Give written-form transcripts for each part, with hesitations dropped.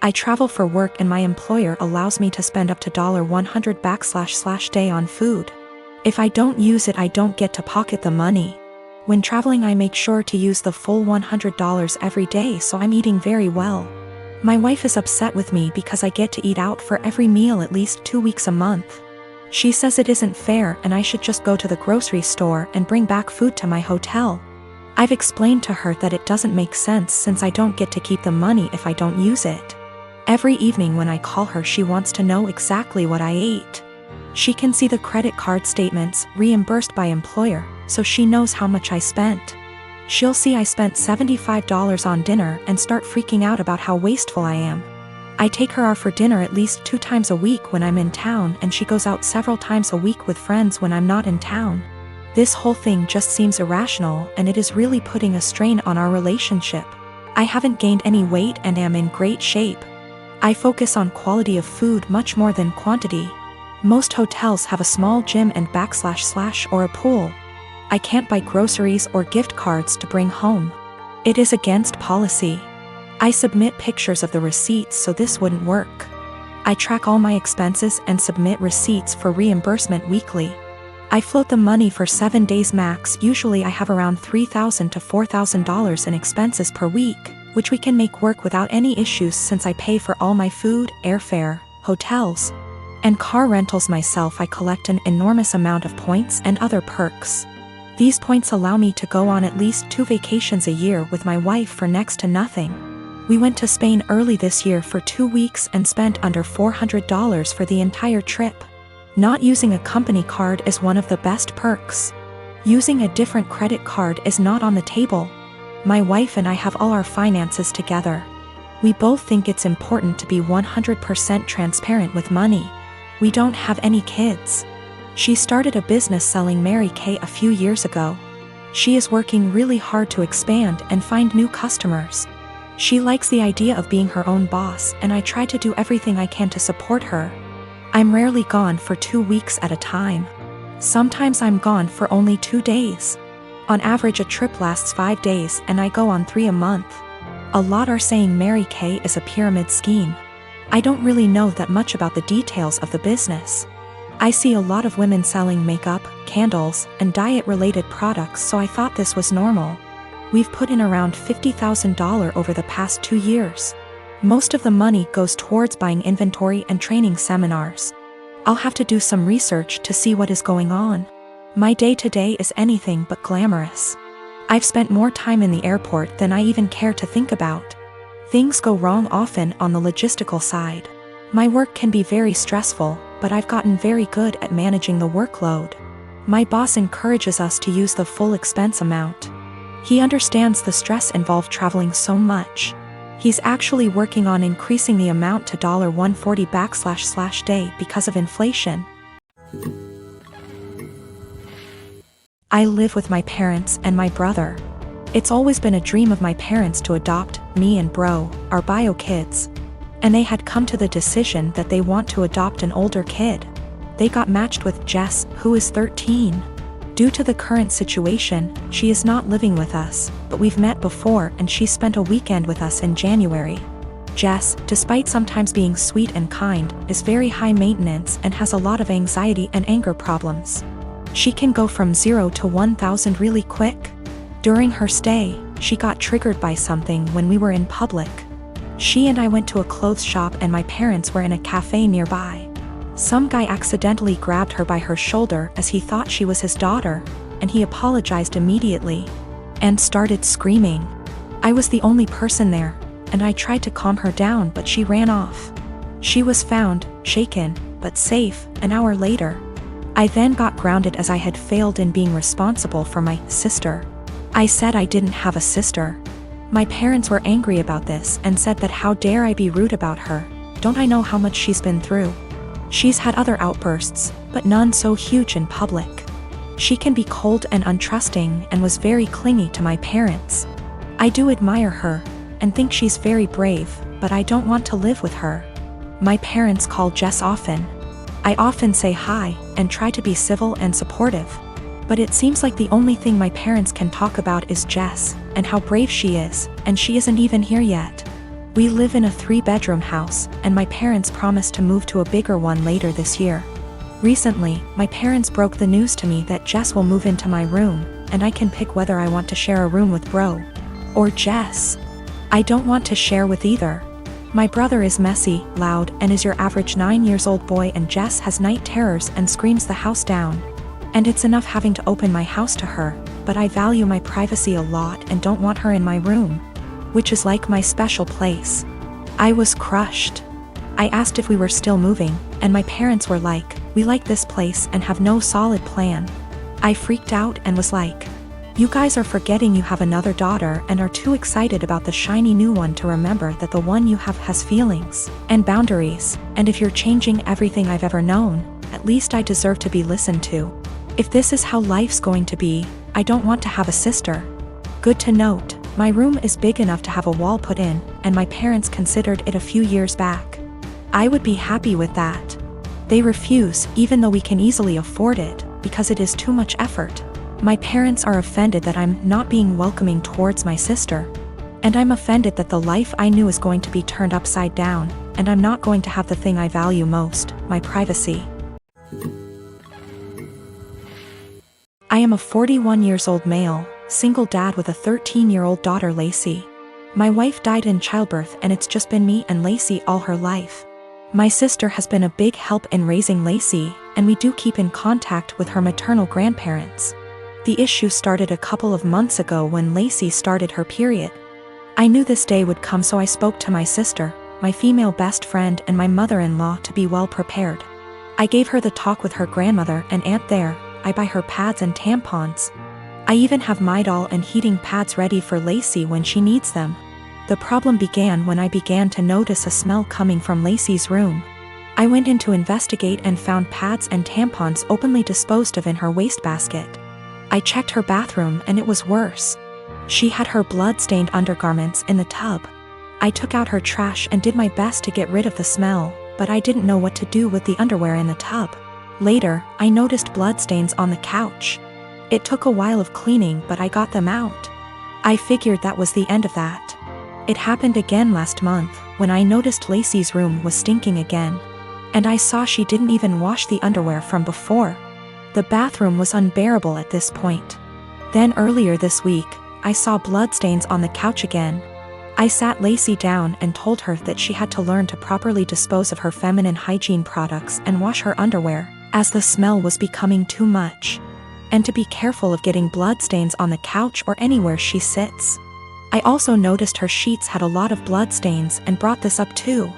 I travel for work and my employer allows me to spend up to $100 day on food. If I don't use it, I don't get to pocket the money. When traveling, I make sure to use the full $100 every day, so I'm eating very well. My wife is upset with me because I get to eat out for every meal at least 2 weeks a month. She says it isn't fair and I should just go to the grocery store and bring back food to my hotel. I've explained to her that it doesn't make sense since I don't get to keep the money if I don't use it. Every evening when I call her, she wants to know exactly what I ate. She can see the credit card statements reimbursed by employer, so she knows how much I spent. She'll see I spent $75 on dinner and start freaking out about how wasteful I am. I take her out for dinner at least 2 times a week when I'm in town, and she goes out several times a week with friends when I'm not in town. This whole thing just seems irrational, and it is really putting a strain on our relationship. I haven't gained any weight and am in great shape. I focus on quality of food much more than quantity. Most hotels have a small gym and / or a pool. I can't buy groceries or gift cards to bring home. It is against policy. I submit pictures of the receipts, so this wouldn't work. I track all my expenses and submit receipts for reimbursement weekly. I float the money for 7 days max. Usually I have around $3,000 to $4,000 in expenses per week, which we can make work without any issues since I pay for all my food, airfare, hotels, and car rentals myself. I collect an enormous amount of points and other perks. These points allow me to go on at least 2 vacations a year with my wife for next to nothing. We went to Spain early this year for 2 weeks and spent under $400 for the entire trip. Not using a company card is one of the best perks. Using a different credit card is not on the table. My wife and I have all our finances together. We both think it's important to be 100% transparent with money. We don't have any kids. She started a business selling Mary Kay a few years ago. She is working really hard to expand and find new customers. She likes the idea of being her own boss, and I try to do everything I can to support her. I'm rarely gone for 2 weeks at a time. Sometimes I'm gone for only 2 days. On average, a trip lasts 5 days and I go on 3 a month. A lot are saying Mary Kay is a pyramid scheme. I don't really know that much about the details of the business. I see a lot of women selling makeup, candles, and diet-related products, so I thought this was normal. We've put in around $50,000 over the past 2 years. Most of the money goes towards buying inventory and training seminars. I'll have to do some research to see what is going on. My day-to-day is anything but glamorous. I've spent more time in the airport than I even care to think about. Things go wrong often on the logistical side. My work can be very stressful, but I've gotten very good at managing the workload. My boss encourages us to use the full expense amount. He understands the stress involved traveling so much. He's actually working on increasing the amount to $140 day because of inflation. I live with my parents and my brother. It's always been a dream of my parents to adopt me and bro, our bio kids. And they had come to the decision that they want to adopt an older kid. They got matched with Jess, who is 13. Due to the current situation, she is not living with us, but we've met before and she spent a weekend with us in January. Jess, despite sometimes being sweet and kind, is very high maintenance and has a lot of anxiety and anger problems. She can go from 0 to 1,000 really quick. During her stay, she got triggered by something when we were in public. She and I went to a clothes shop and my parents were in a cafe nearby. Some guy accidentally grabbed her by her shoulder as he thought she was his daughter, and he apologized immediately and started screaming. I was the only person there, and I tried to calm her down, but she ran off. She was found, shaken, but safe, an hour later. I then got grounded as I had failed in being responsible for my sister. I said I didn't have a sister. My parents were angry about this and said that how dare I be rude about her, don't I know how much she's been through? She's had other outbursts, but none so huge in public. She can be cold and untrusting and was very clingy to my parents. I do admire her and think she's very brave, but I don't want to live with her. My parents call Jess often. I often say hi and try to be civil and supportive, but it seems like the only thing my parents can talk about is Jess and how brave she is, and she isn't even here yet. We live in a 3-bedroom house, and my parents promised to move to a bigger one later this year. Recently, my parents broke the news to me that Jess will move into my room, and I can pick whether I want to share a room with Bro or Jess. I don't want to share with either. My brother is messy, loud, and is your average 9-year-old boy, and Jess has night terrors and screams the house down. And it's enough having to open my house to her, but I value my privacy a lot and don't want her in my room, which is like my special place. I was crushed. I asked if we were still moving, and my parents were like, "We like this place and have no solid plan." I freaked out and was like, "You guys are forgetting you have another daughter and are too excited about the shiny new one to remember that the one you have has feelings and boundaries, and if you're changing everything I've ever known, at least I deserve to be listened to. If this is how life's going to be, I don't want to have a sister." Good to note, my room is big enough to have a wall put in, and my parents considered it a few years back. I would be happy with that. They refuse, even though we can easily afford it, because it is too much effort. My parents are offended that I'm not being welcoming towards my sister. And I'm offended that the life I knew is going to be turned upside down, and I'm not going to have the thing I value most, my privacy. I am a 41-year-old male, single dad with a 13-year-old daughter, Lacey. My wife died in childbirth, and it's just been me and Lacey all her life. My sister has been a big help in raising Lacey, and we do keep in contact with her maternal grandparents. The issue started a couple of months ago when Lacey started her period. I knew this day would come, so I spoke to my sister, my female best friend, and my mother-in-law to be well prepared. I gave her the talk with her grandmother and aunt there. I buy her pads and tampons. I even have Midol and heating pads ready for Lacey when she needs them. The problem began when I began to notice a smell coming from Lacey's room. I went in to investigate and found pads and tampons openly disposed of in her wastebasket. I checked her bathroom and it was worse. She had her blood-stained undergarments in the tub. I took out her trash and did my best to get rid of the smell, but I didn't know what to do with the underwear in the tub. Later, I noticed bloodstains on the couch. It took a while of cleaning, but I got them out. I figured that was the end of that. It happened again last month, when I noticed Lacey's room was stinking again. And I saw she didn't even wash the underwear from before. The bathroom was unbearable at this point. Then earlier this week, I saw bloodstains on the couch again. I sat Lacey down and told her that she had to learn to properly dispose of her feminine hygiene products and wash her underwear, as the smell was becoming too much. And to be careful of getting bloodstains on the couch or anywhere she sits. I also noticed her sheets had a lot of bloodstains and brought this up too.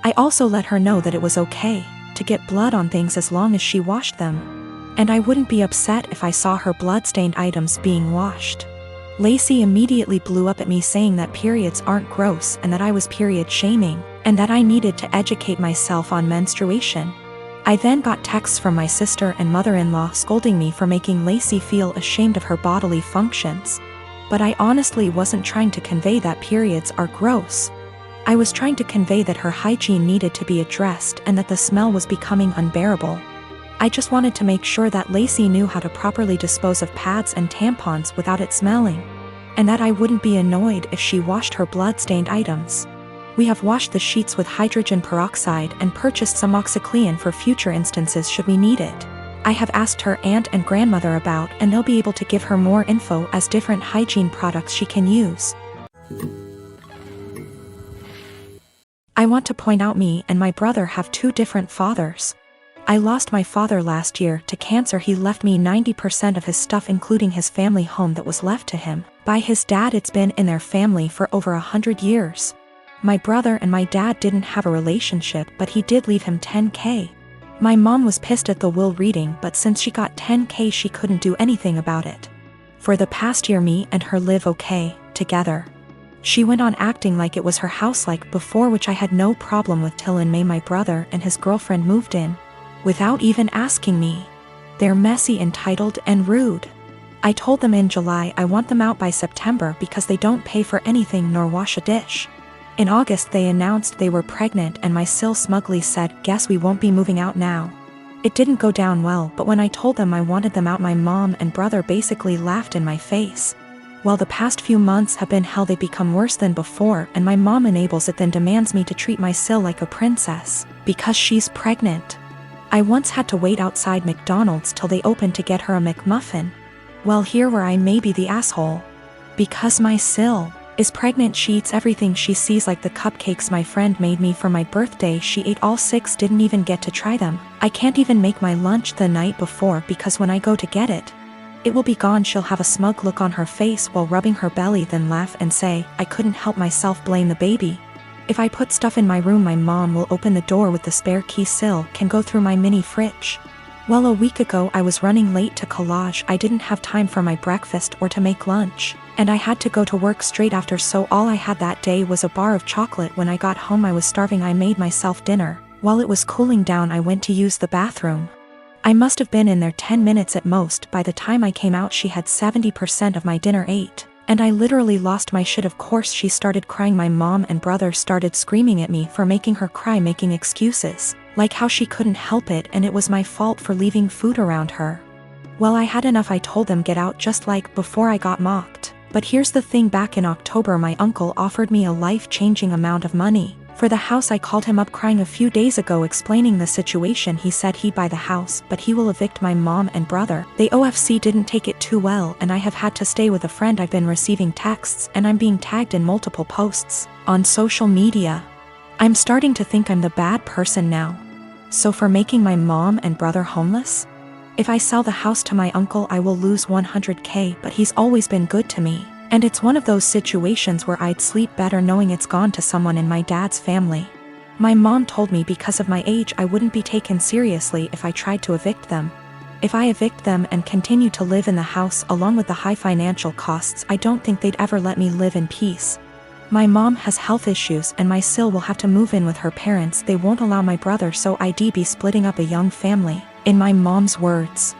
I also let her know that it was okay to get blood on things as long as she washed them. And I wouldn't be upset if I saw her blood-stained items being washed. Lacey immediately blew up at me saying that periods aren't gross and that I was period shaming, and that I needed to educate myself on menstruation. I then got texts from my sister and mother-in-law scolding me for making Lacey feel ashamed of her bodily functions. But I honestly wasn't trying to convey that periods are gross. I was trying to convey that her hygiene needed to be addressed and that the smell was becoming unbearable. I just wanted to make sure that Lacey knew how to properly dispose of pads and tampons without it smelling, and that I wouldn't be annoyed if she washed her blood-stained items. We have washed the sheets with hydrogen peroxide and purchased some OxyClean for future instances should we need it. I have asked her aunt and grandmother about, and they'll be able to give her more info as different hygiene products she can use. I want to point out me and my brother have 2 different fathers. I lost my father last year to cancer. He left me 90% of his stuff, including his family home that was left to him by his dad. It's been in their family for over 100 years. My brother and my dad didn't have a relationship, but he did leave him $10K. My mom was pissed at the will reading, but since she got $10K she couldn't do anything about it. For the past year me and her live okay together. She went on acting like it was her house like before, which I had no problem with, till in May my brother and his girlfriend moved in. Without even asking me. They're messy, entitled, and rude. I told them in July I want them out by September because they don't pay for anything nor wash a dish. In August they announced they were pregnant and my sil smugly said, "Guess we won't be moving out now." It didn't go down well, but when I told them I wanted them out, my mom and brother basically laughed in my face. Well, the past few months have been hell. They become worse than before, and my mom enables it, then demands me to treat my sil like a princess because she's pregnant. I once had to wait outside McDonald's till they opened to get her a McMuffin. Well, here where I may be the asshole. Because my sil is pregnant, she eats everything she sees, like the cupcakes my friend made me for my birthday. She ate all 6, didn't even get to try them. I can't even make my lunch the night before because when I go to get it, it will be gone. She'll have a smug look on her face while rubbing her belly, then laugh and say, "I couldn't help myself, blame the baby." If I put stuff in my room, my mom will open the door with the spare key. Sil can go through my mini fridge. Well, a week ago I was running late to collage. I didn't have time for my breakfast or to make lunch, and I had to go to work straight after, so all I had that day was a bar of chocolate. When I got home I was starving. I made myself dinner. While it was cooling down I went to use the bathroom. I must have been in there 10 minutes at most. By the time I came out she had 70% of my dinner ate, and I literally lost my shit. Of course she started crying. My mom and brother started screaming at me for making her cry, making excuses, like how she couldn't help it and it was my fault for leaving food around her. Well, I had enough. I told them get out, just like before I got mocked. But here's the thing, back in October my uncle offered me a life-changing amount of money for the house. I called him up crying a few days ago explaining the situation. He said he'd buy the house, but he will evict my mom and brother. They OFC didn't take it too well, and I have had to stay with a friend. I've been receiving texts and I'm being tagged in multiple posts on social media. I'm starting to think I'm the bad person now. So for making my mom and brother homeless? If I sell the house to my uncle I will lose 100K, but he's always been good to me. And it's one of those situations where I'd sleep better knowing it's gone to someone in my dad's family. My mom told me because of my age I wouldn't be taken seriously if I tried to evict them. If I evict them and continue to live in the house along with the high financial costs, I don't think they'd ever let me live in peace. My mom has health issues and my sil will have to move in with her parents. They won't allow my brother, so I'd be splitting up a young family. In my mom's words,